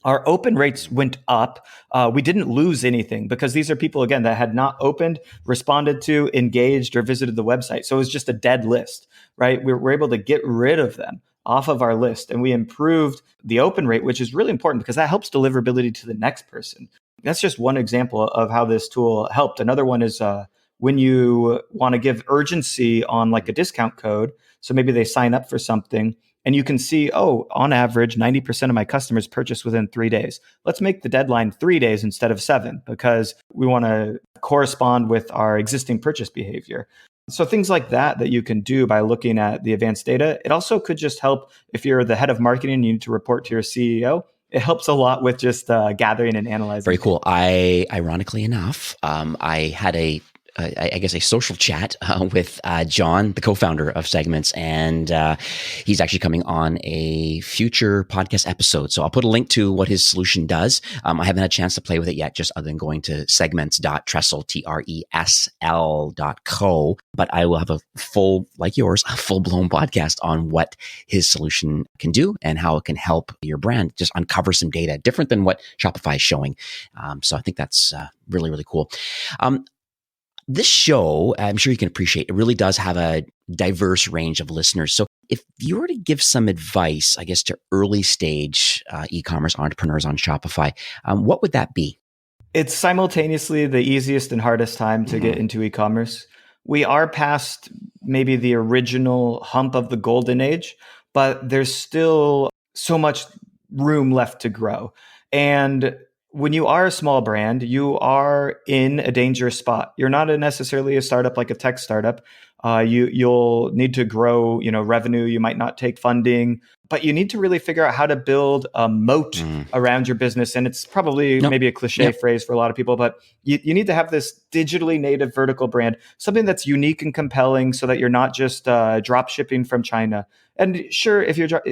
Our open rates went up. We didn't lose anything because these are people, again, that had not opened, responded to, engaged, or visited the website. So it was just a dead list, right? We're able to get rid of them off of our list. And we improved the open rate, which is really important because that helps deliverability to the next person. That's just one example of how this tool helped. Another one is when you want to give urgency on like a discount code. So maybe they sign up for something, and you can see, on average, 90% of my customers purchase within 3 days. Let's make the deadline 3 days instead of 7 because we want to correspond with our existing purchase behavior. So things like that you can do by looking at the advanced data. It also could just help if you're the head of marketing and you need to report to your CEO. It helps a lot with just gathering and analyzing. Very cool. Ironically enough, I had a I guess, a social chat with John, the co-founder of Segments, and he's actually coming on a future podcast episode. So I'll put a link to what his solution does. I haven't had a chance to play with it yet, just other than going to segments.tresl, TRESL.co. But I will have a full, like yours, a full-blown podcast on what his solution can do and how it can help your brand just uncover some data different than what Shopify is showing. So I think that's really, really cool. This show, I'm sure you can appreciate, it really does have a diverse range of listeners. So if you were to give some advice, I guess, to early stage e-commerce entrepreneurs on Shopify, what would that be? It's simultaneously the easiest and hardest time to get into e-commerce. We are past maybe the original hump of the golden age, but there's still so much room left to grow. And when you are a small brand, you are in a dangerous spot. You're not necessarily a startup like a tech startup. You'll need to grow, revenue. You might not take funding, but you need to really figure out how to build a moat around your business. And it's probably maybe a cliche phrase for a lot of people, but you need to have this digitally native vertical brand, something that's unique and compelling, so that you're not just drop shipping from China. And sure,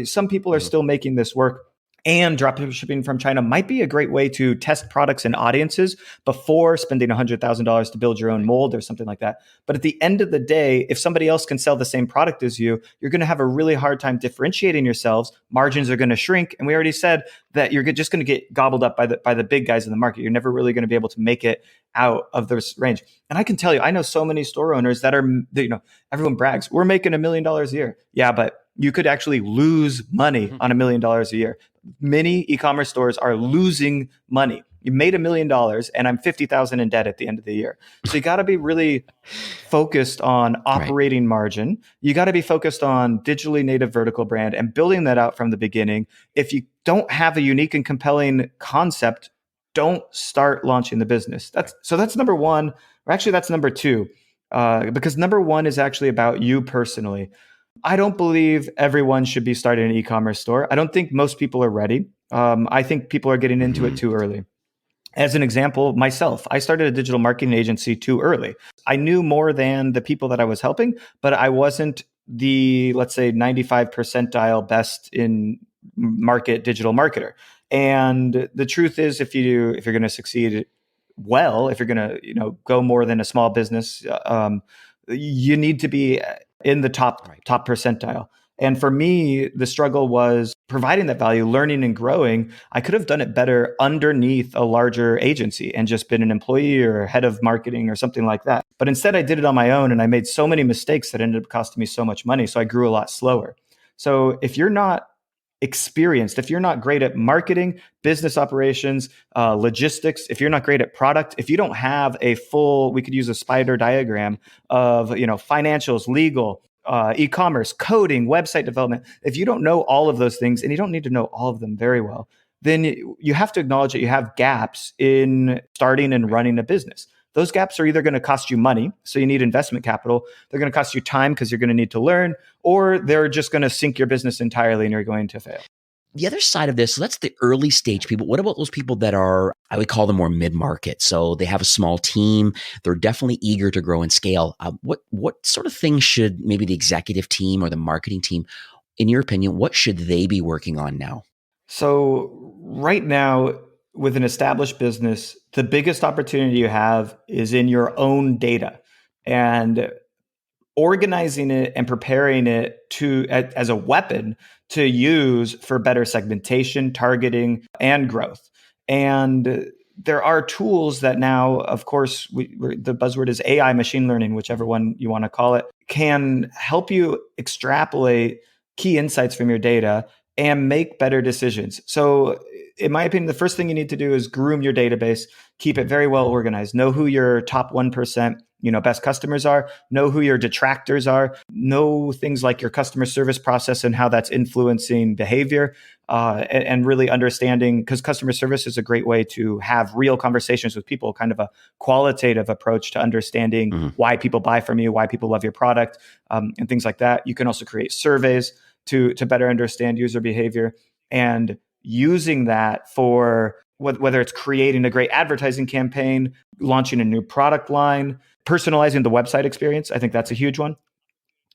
some people are still making this work. And drop shipping from China might be a great way to test products and audiences before spending $100,000 to build your own mold or something like that. But at the end of the day, if somebody else can sell the same product as you, you're going to have a really hard time differentiating yourselves. Margins are going to shrink. And we already said that you're just going to get gobbled up by the big guys in the market. You're never really going to be able to make it out of this range. And I can tell you, I know so many store owners that are, everyone brags, we're making $1 million a year. Yeah, but you could actually lose money on $1 million a year. Many e-commerce stores are losing money. You made $1 million and I'm 50,000 in debt at the end of the year. So you got to be really focused on operating margin. You got to be focused on digitally native vertical brand and building that out from the beginning. If you don't have a unique and compelling concept, don't start launching the business. That's number one, or actually that's number two, because number one is actually about you personally. I don't believe everyone should be starting an e-commerce store. I don't think most people are ready. I think people are getting into it too early. As an example, myself, I started a digital marketing agency too early. I knew more than the people that I was helping, but I wasn't the, let's say, 95 percentile best in market digital marketer. And the truth is, if you're going to succeed well, if you're going to go more than a small business, you need to be in the top percentile. And for me, the struggle was providing that value, learning and growing. I could have done it better underneath a larger agency and just been an employee or head of marketing or something like that. But instead, I did it on my own, and I made so many mistakes that ended up costing me so much money. So I grew a lot slower. So if you're not experienced, if you're not great at marketing, business operations, logistics, if you're not great at product, if you don't have a full, we could use a spider diagram of financials, legal, e-commerce, coding, website development. If you don't know all of those things, and you don't need to know all of them very well, then you have to acknowledge that you have gaps in starting and running a business. Those gaps are either going to cost you money, so you need investment capital. They're going to cost you time because you're going to need to learn, or they're just going to sink your business entirely and you're going to fail. The other side of this, so that's the early stage people. What about those people that are, I would call them more mid-market? So they have a small team. They're definitely eager to grow and scale. What sort of things should maybe the executive team or the marketing team, in your opinion, what should they be working on now? So right now, with an established business, the biggest opportunity you have is in your own data, and organizing it and preparing it as a weapon to use for better segmentation, targeting, and growth. And there are tools that now, of course, the buzzword is AI, machine learning, whichever one you want to call it, can help you extrapolate key insights from your data and make better decisions. So in my opinion, the first thing you need to do is groom your database, keep it very well organized, know who your top 1%, best customers are, know who your detractors are, know things like your customer service process and how that's influencing behavior, and really understanding, because customer service is a great way to have real conversations with people, kind of a qualitative approach to understanding why people buy from you, why people love your product, and things like that. You can also create surveys to better understand user behavior, and using that for whether it's creating a great advertising campaign, launching a new product line, Personalizing the website experience, I think that's a huge one.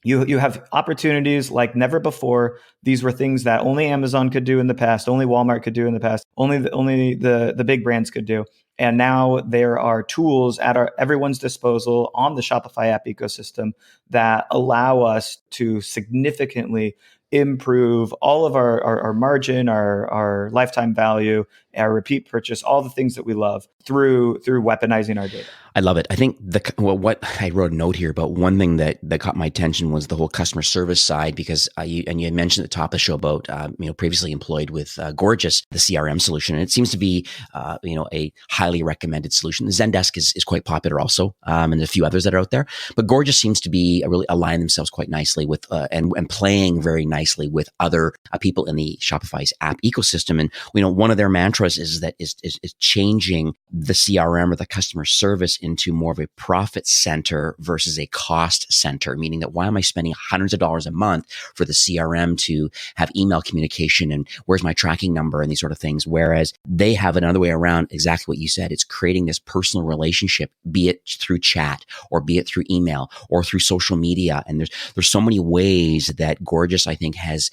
You have opportunities like never before. These were things that only Amazon could do in the past, only Walmart could do in the past, only the big brands could do. And now there are tools at everyone's disposal on the Shopify app ecosystem that allow us to significantly improve all of our margin, our lifetime value, our repeat purchase, all the things that we love through weaponizing our data. I love it. I think what I wrote a note here about one thing that caught my attention was the whole customer service side, because you mentioned at the top of the show about previously employed with Gorgeous, the CRM solution, and it seems to be a highly recommended solution. Zendesk is quite popular also, and a few others that are out there, but Gorgeous seems to be really align themselves quite nicely with and playing very nicely with other people in the Shopify's app ecosystem. And one of their mantras is changing the CRM or the customer service into more of a profit center versus a cost center, meaning that why am I spending hundreds of dollars a month for the CRM to have email communication and where's my tracking number and these sort of things? Whereas they have another way around, exactly what you said. It's creating this personal relationship, be it through chat or be it through email or through social media. And there's so many ways that Gorgeous, I think, has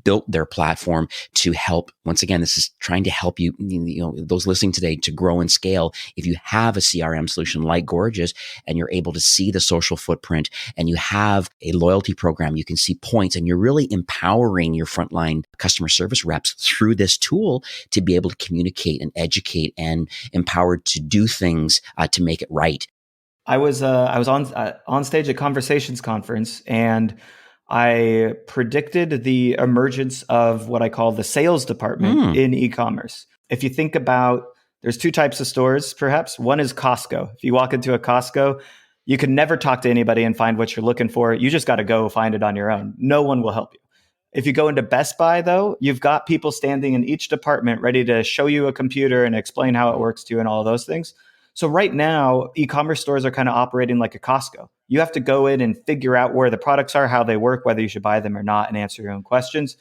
built their platform to help. Once again, this is trying to help you, those listening today, to grow and scale. If you have a CRM solution like Gorgeous and you're able to see the social footprint and you have a loyalty program, you can see points, and you're really empowering your frontline customer service reps through this tool to be able to communicate and educate and empowered to do things to make it right. I was on stage at Conversations Conference, and I predicted the emergence of what I call the sales department in e-commerce. If you think about, there's two types of stores, perhaps. One is Costco. If you walk into a Costco, you can never talk to anybody and find what you're looking for. You just got to go find it on your own. No one will help you. If you go into Best Buy, though, you've got people standing in each department ready to show you a computer and explain how it works to you and all of those things. So right now, e-commerce stores are kind of operating like a Costco. You have to go in and figure out where the products are, how they work, whether you should buy them or not, and answer your own questions.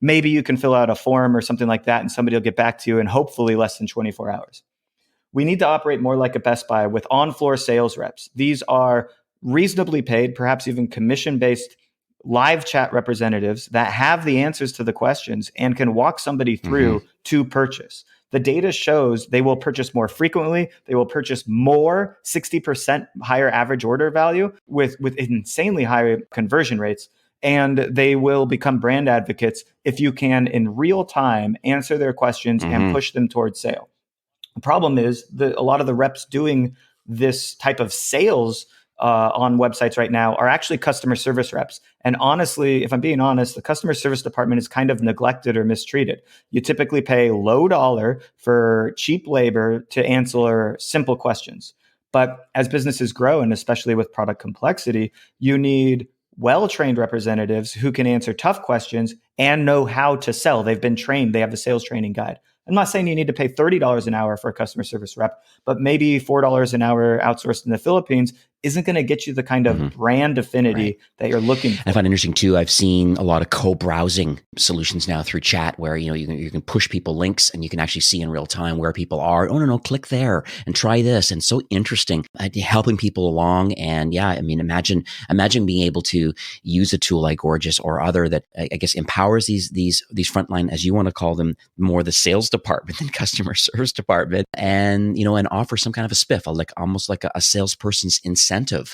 Maybe you can fill out a form or something like that, and somebody will get back to you in hopefully less than 24 hours. We need to operate more like a Best Buy with on-floor sales reps. These are reasonably paid, perhaps even commission-based live chat representatives that have the answers to the questions and can walk somebody through to purchase. The data shows they will purchase more frequently. They will purchase more, 60% higher average order value with insanely high conversion rates. And they will become brand advocates if you can, in real time, answer their questions and push them towards sale. The problem is that a lot of the reps doing this type of sales on websites right now are actually customer service reps. And honestly, if I'm being honest, the customer service department is kind of neglected or mistreated. You typically pay low dollar for cheap labor to answer simple questions. But as businesses grow, and especially with product complexity, you need well-trained representatives who can answer tough questions and know how to sell. They've been trained. They have the sales training guide. I'm not saying you need to pay $30 an hour for a customer service rep, but maybe $4 an hour outsourced in the Philippines isn't going to get you the kind of brand affinity that you're looking for. I find it interesting too. I've seen a lot of co-browsing solutions now through chat where, you can push people links and you can actually see in real time where people are. Oh, no, click there and try this. And so interesting, helping people along. And yeah, I mean, imagine being able to use a tool like Gorgeous or other that I guess empowers these frontline, as you want to call them, more the sales department than customer service department, and and offer some kind of a spiff, almost like a salesperson's incentive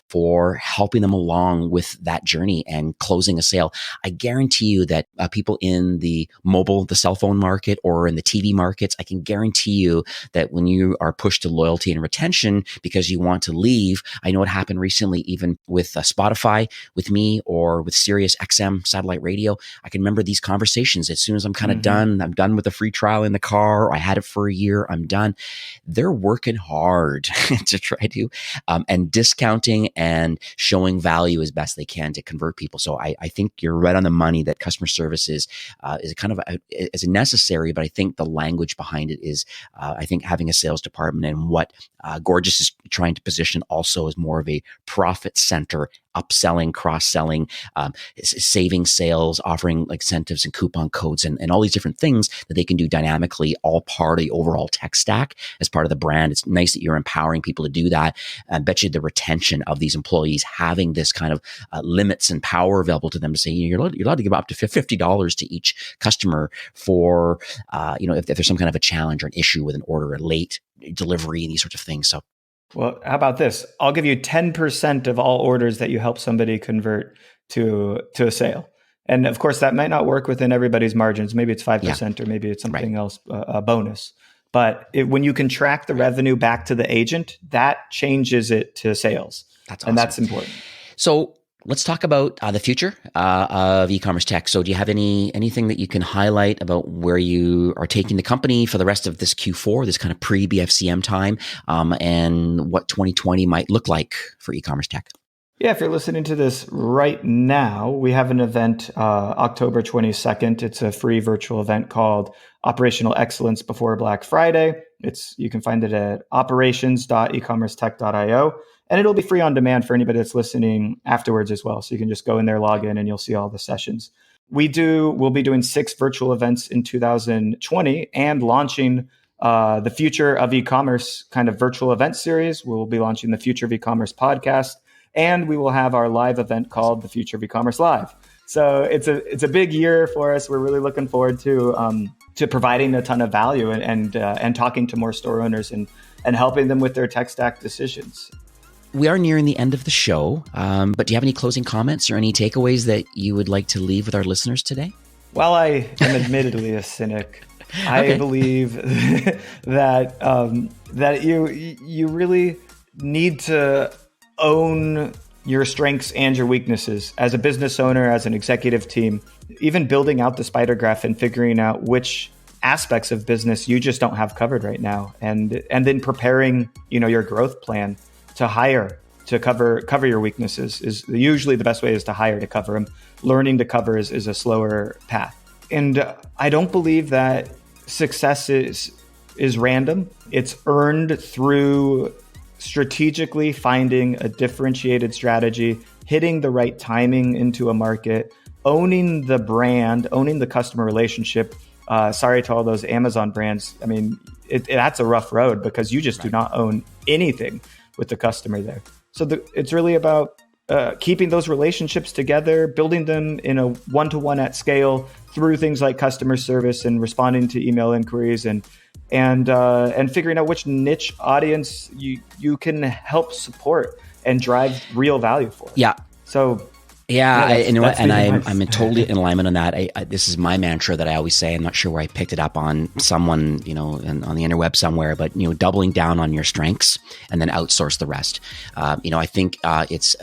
for helping them along with that journey and closing a sale. I guarantee you that people in the cell phone market or in the TV markets, I can guarantee you that when you are pushed to loyalty and retention because you want to leave, I know it happened recently even with Spotify, with me, or with Sirius XM satellite radio. I can remember these conversations. As soon as I'm kind of done, I'm done with the free trial in the car. I had it for a year. I'm done. They're working hard to try to and discounting and showing value as best they can to convert people. So I think you're right on the money that customer service is kind of is necessary, but I think the language behind it is I think having a sales department and what Gorgeous is trying to position also as more of a profit center upselling, cross-selling, saving sales, offering like incentives and coupon codes and all these different things that they can do dynamically, all part of the overall tech stack as part of the brand. It's nice that you're empowering people to do that. I bet you the retention of these employees having this kind of limits and power available to them to say, you're allowed to give up to $50 to each customer for, if there's some kind of a challenge or an issue with an order, a late delivery, and these sorts of things. So, well, how about this? I'll give you 10% of all orders that you help somebody convert to a sale. And of course, that might not work within everybody's margins. Maybe it's 5% or maybe it's something else, a bonus. But when you can track the revenue back to the agent, that changes it to sales. That's awesome. And that's important. So let's talk about the future of e-commerce tech. So do you have anything that you can highlight about where you are taking the company for the rest of this Q4, this kind of pre-BFCM time, and what 2020 might look like for e-commerce tech? Yeah, if you're listening to this right now, we have an event October 22nd. It's a free virtual event called Operational Excellence Before Black Friday. You can find it at operations.ecommercetech.io. And it'll be free on demand for anybody that's listening afterwards as well. So you can just go in there, log in, and you'll see all the sessions. We'll be doing 6 virtual events in 2020 and launching the Future of E-commerce kind of virtual event series. We'll be launching the Future of E-commerce podcast, and we will have our live event called the Future of E-commerce Live. So it's a big year for us. We're really looking forward to providing a ton of value and talking to more store owners and helping them with their tech stack decisions. We are nearing the end of the show, but do you have any closing comments or any takeaways that you would like to leave with our listeners today? Well, I am admittedly a cynic. I believe that you really need to own your strengths and your weaknesses as a business owner, as an executive team, even building out the spider graph and figuring out which aspects of business you just don't have covered right now, and then preparing your growth plan to hire to cover your weaknesses is usually the best way is to hire to cover them. Learning to cover is a slower path. And I don't believe that success is random. It's earned through strategically finding a differentiated strategy, hitting the right timing into a market, owning the brand, owning the customer relationship. Sorry to all those Amazon brands. I mean, that's a rough road because you just do not own anything with the customer there. So it's really about keeping those relationships together, building them in a one-to-one at scale through things like customer service and responding to email inquiries and figuring out which niche audience you can help support and drive real value for. Yeah. So I'm totally in alignment on that. This is my mantra that I always say. I'm not sure where I picked it up on someone, on the interweb somewhere, but doubling down on your strengths and then outsource the rest. I think it's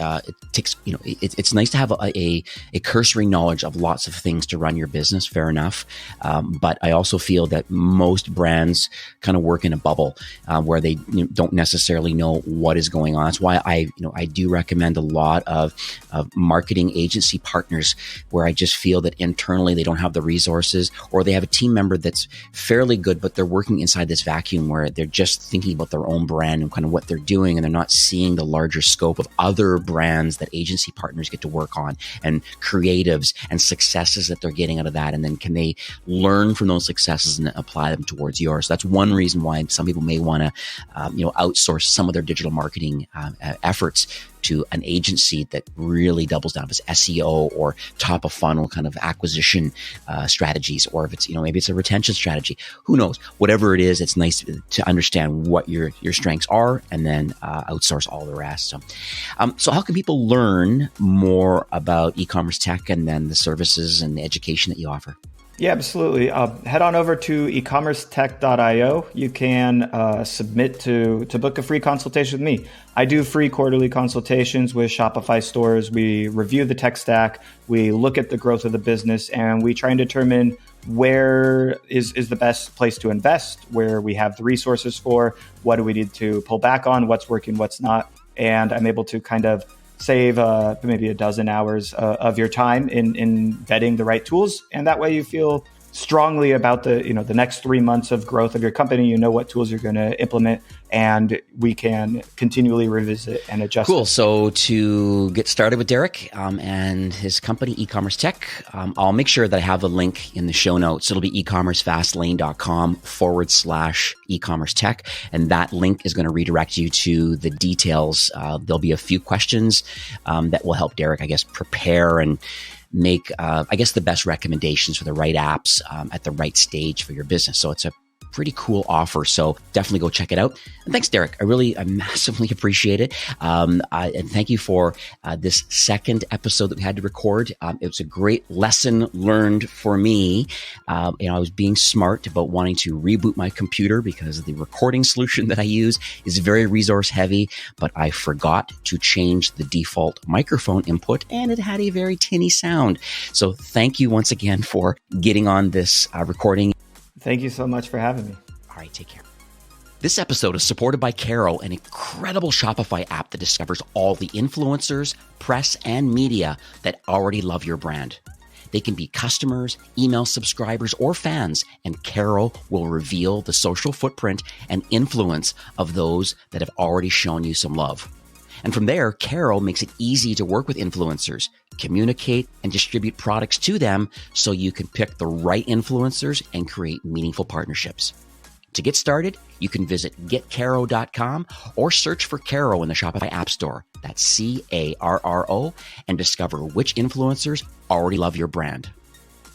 nice to have a cursory knowledge of lots of things to run your business. Fair enough, but I also feel that most brands kind of work in a bubble where they don't necessarily know what is going on. That's why I do recommend a lot of marketing agency partners where I just feel that internally they don't have the resources, or they have a team member that's fairly good, but they're working inside this vacuum where they're just thinking about their own brand and kind of what they're doing, and they're not seeing the larger scope of other brands that agency partners get to work on and creatives and successes that they're getting out of that. And then can they learn from those successes and apply them towards yours? So that's one reason why some people may want to, outsource some of their digital marketing efforts to an agency that really doubles down, if it's SEO or top of funnel kind of acquisition strategies, or if it's, maybe it's a retention strategy, who knows, whatever it is, it's nice to understand what your strengths are and then outsource all the rest. So how can people learn more about e-commerce tech and then the services and the education that you offer? Yeah, absolutely. Head on over to ecommercetech.io. You can submit to book a free consultation with me. I do free quarterly consultations with Shopify stores. We review the tech stack, we look at the growth of the business, and we try and determine where is the best place to invest, where we have the resources for, what do we need to pull back on, what's working, what's not. And I'm able to kind of save maybe a dozen hours of your time in vetting the right tools. And that way you feel strongly about the next 3 months of growth of your company. You know what tools you're going to implement, and we can continually revisit and adjust. Cool. So to get started with Derek and his company, E-commerce Tech, I'll make sure that I have a link in the show notes. It'll be ecommercefastlane.com/e-commerce tech. And that link is going to redirect you to the details. There'll be a few questions that will help Derek, I guess, prepare and make, the best recommendations for the right apps at the right stage for your business. So it's a pretty cool offer. So definitely go check it out. And thanks, Derek. I massively appreciate it. And thank you for this second episode that we had to record. It was a great lesson learned for me. I was being smart about wanting to reboot my computer because the recording solution that I use is very resource heavy, but I forgot to change the default microphone input and it had a very tinny sound. So thank you once again for getting on this recording. Thank you so much for having me. All right, take care. This episode is supported by Caro, an incredible Shopify app that discovers all the influencers, press, and media that already love your brand. They can be customers, email subscribers, or fans, and Caro will reveal the social footprint and influence of those that have already shown you some love. And from there, Caro makes it easy to work with influencers, communicate and distribute products to them so you can pick the right influencers and create meaningful partnerships. To get started, you can visit getcaro.com or search for Caro in the Shopify App Store. That's Carro, and discover which influencers already love your brand.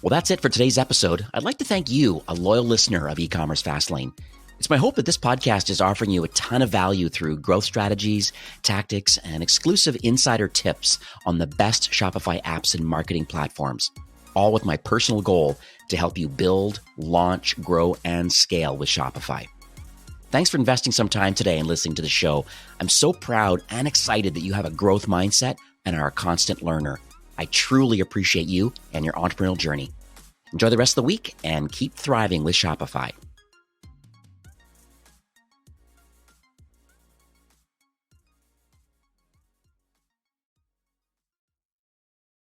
Well, that's it for today's episode. I'd like to thank you, a loyal listener of E-commerce Fastlane. It's my hope that this podcast is offering you a ton of value through growth strategies, tactics, and exclusive insider tips on the best Shopify apps and marketing platforms, all with my personal goal to help you build, launch, grow, and scale with Shopify. Thanks for investing some time today and listening to the show. I'm so proud and excited that you have a growth mindset and are a constant learner. I truly appreciate you and your entrepreneurial journey. Enjoy the rest of the week and keep thriving with Shopify.